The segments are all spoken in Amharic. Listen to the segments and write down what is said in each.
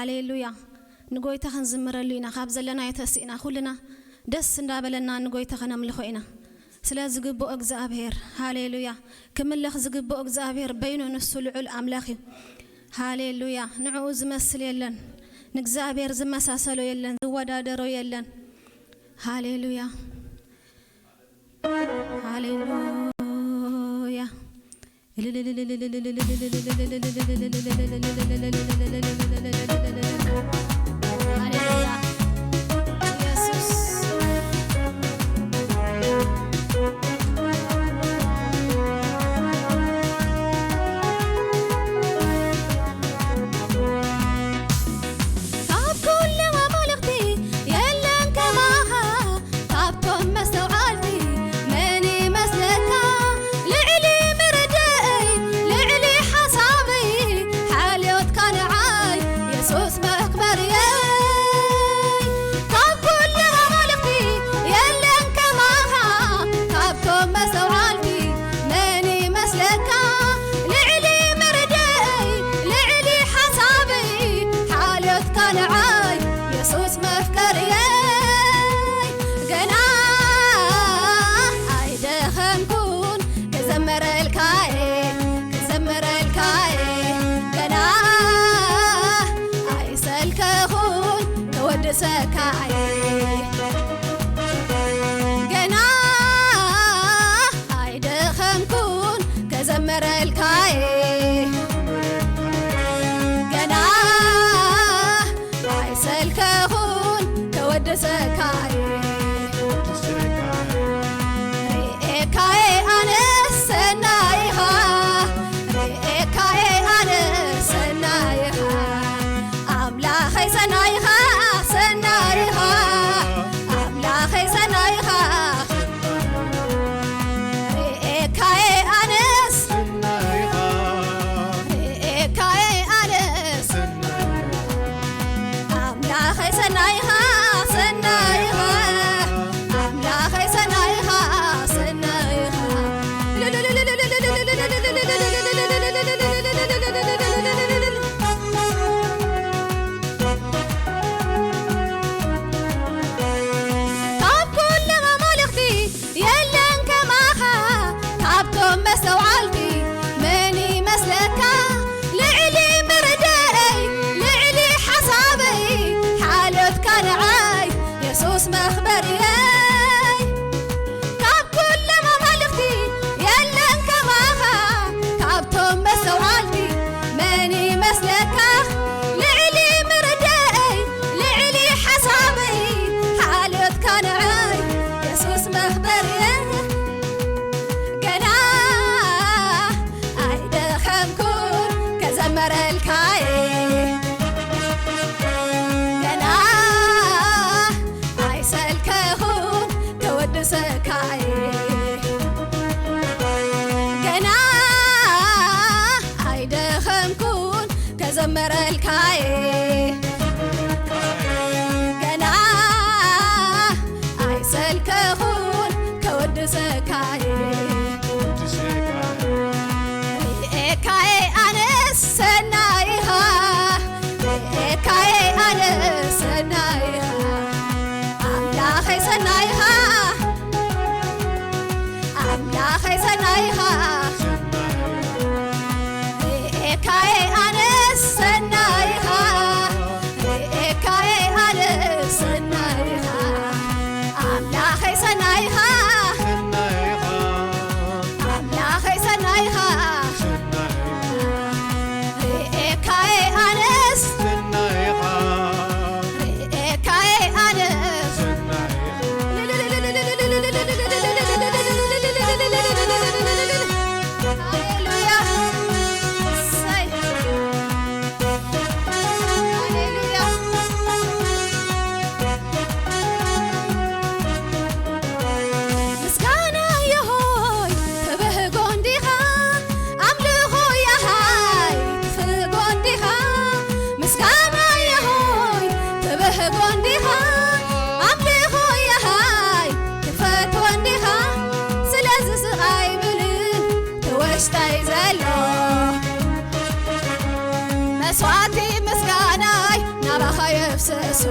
ሃሌሉያ ንጎይታ ክንዝምረሉ ኢና ካብ ዘለና የተስኢና ኩልና ደስ እንዳበለና ንጎይታ ከነምልኾ ኢና ስለዚ ግቦ እግዚአብሔር ሃሌሉያ ክምልኽ ዝግቦ እግዚአብሔር በይኑ ንሱ ልዑል አምላኽ እዩ ሃሌሉያ ንዑ ዝመስል የለን ንእግዚአብሔር ዝመሳሰሎ የለን ዝወዳደሮ የለን ሃሌሉያ ሃሌሉያ መስዋዕቲ ምስጋናይ የፈሰሱ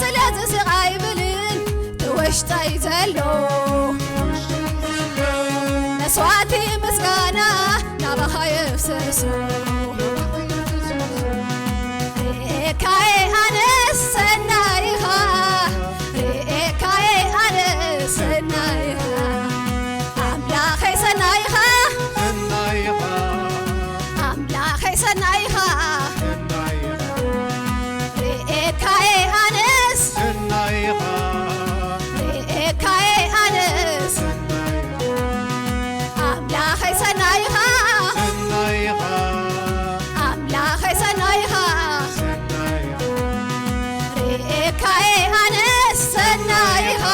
ስለዚህ ስቃይ ብልን ትውሽጠይ ዘሎ መስዋዕቲ ምስጋና ናባኻ የፍሰሱ ርኤካየ ኣነስ ሰናይኻ ርኤካየ ኣነስ ሰናይኻ ኣምላኸይ ሰናይኻ ኣምላኸይ ሰናይኻ ርኤካየ ኣነስ ርኤካየ ኣነስ ኣምላኸይ ሰናይኻ ኣምላኸይ ሰናይኻ ርኤካየ ኣነስ ሰናይኻ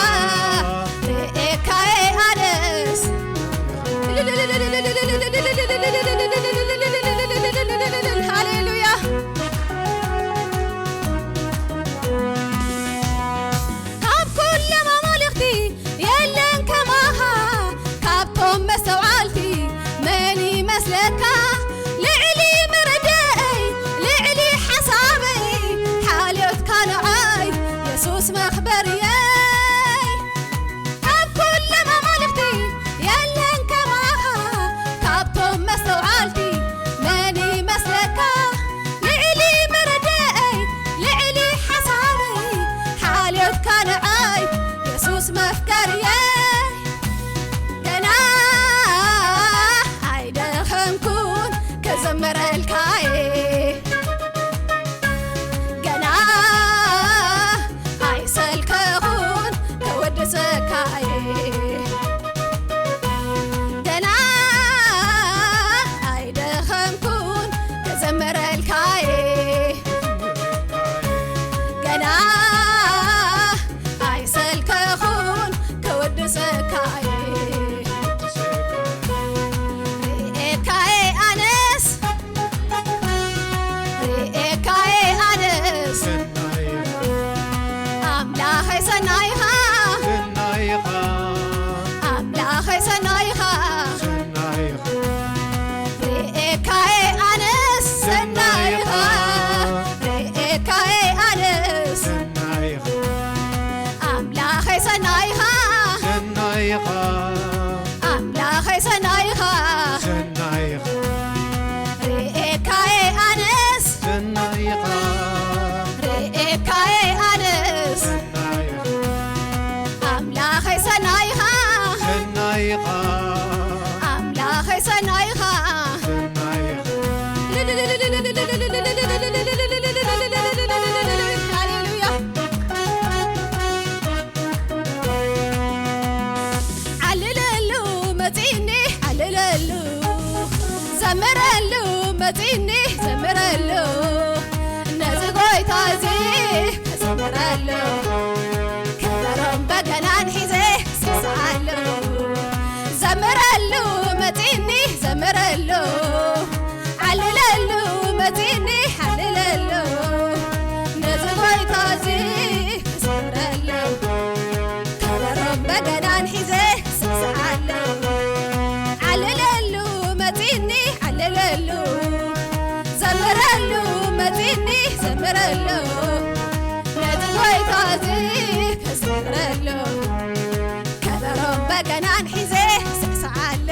ርኤካየ ኣነስ ሃሌሉያ ካብ ኩሎም ኣማልኽቲ የለን ከማኻ ካብቶም መስተውዓልቲ መን ይመስለካ ልዕሊ መረደአይ ልዕሊ ሓሳበይ ሓልዮትካ ንዓይ የሱስ መኽበርየይ ካብ ኩሎም ኣማልኽቲ የለን ከማኻ ካብቶም መስተውዓልቲ መን ይመስለካ ልዕሊ መረደአይ ልዕሊ ሓሳበይ ሓልዮትካ ንዓይ የሱስ መፍቀርየይ ገና ኣይደኸምኩን ከዘመረልካየ ገና ኣይሰልከኹን ከወድሰካየ ገና ኣይደኸምኩን ከዘመረልካየ ገና ኣይሰልከኹን ከወድሰካየ ርኤካየ ኣነስ ርኤካየ ኣነስ ኣምላኸይ ሰናይኻ ኣምላኸይ ሰናይኻ ርኤካየ ኣነስ ሰናይኻ ርኤካየ ኣነስ ኣምላኸይ ሰናይኻ ኣምላኸይ ሰናይኻ ርኤካየ ኣነስ ርኤካየ ኣነስ ኣምላኸይ ሰናይኻ ኣምላኸይ ሰናይኻ ሃሌሉያ ዓልለሉ መፂኒ ዓልለሉ ዘምረሉ መፂኒ ዘምረሉ ነዚ ጎይታ እዚ ዘምረሉ ከበሮም በገናን ሒዘ ስዕስዓሉ ዘምረሉ መፂኒ ዘምረሉ ዓልለሉ መፂኒ ዓልለሉ ነዚ ጎይታ እዚ ዘምረሉ ከበሮም በገናን ሒዘ ስዕስዓሉ ዓልለሉ መፂኒ ዓልለሉ ዘምረሉ መፂኒ ዘምረሉ ነዚ ጎይታ እዚ ከዘምረሉ ከበሮም በገናን ሒዘ ስዕስዓሉ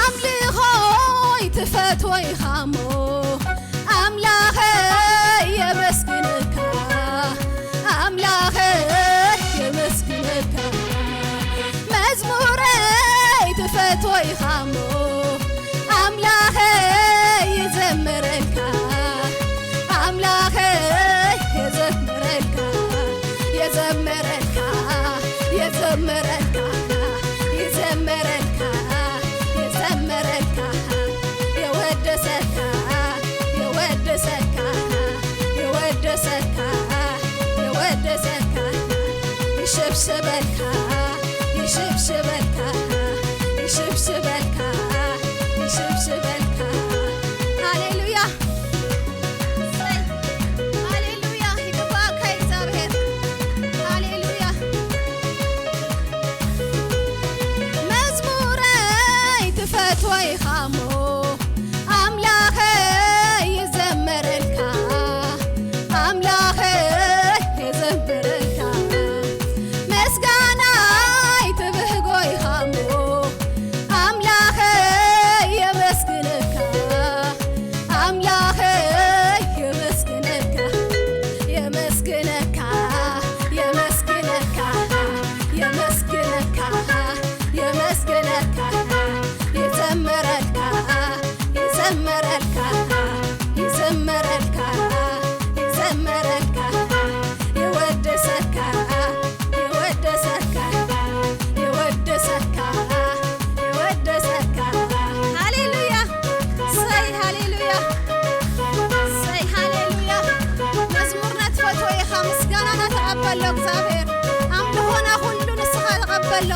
ኣምልኾይ ትፈትወይኻ እሞ ኣምላኸይ የመስግንካ ኣምላኸይ የመስግንካ መዝሙረይ ትፈትወይኻ እሞ ኣምላኸይ ይዘምረልካ ኣምላኸይ የዘምረልካ የዘምረልካ የዘምረልካ የዘምረልካ የዘምረልካ የወደሰካ የወደሰካ የወደሰካ የወደሰካ ይሽብሽበልካ ይሽብሽበልካ ይሽብሽበልካ ይሽብሽበልካ ይኻሞ አምላኸ ይዘመረልካ አምላኸ ይዘመረልካ መስጋና ይትብህጎ ይኻሞ አምላኸ የመስግነካ አምላኸ የመስግነካ የመስግነካ የመስግነካ የመስግነካ የመስግነካ ይዘመረልካ ይዘመረልካ ይዘመረልካ ይዘመረልካ ይወደሰካ ይወደሰካ ይወደሰካ ይወደሰካ ሃሌሉያ ሰይ ሃሌሉያ ሰይ ሃሌሉያ መዝሙርና ተፈትወ ኢኻ ምስጋናና ተቐበሎ እግዚአብሔር አምልኾና ሁሉ ንስኻ ተቐበሎ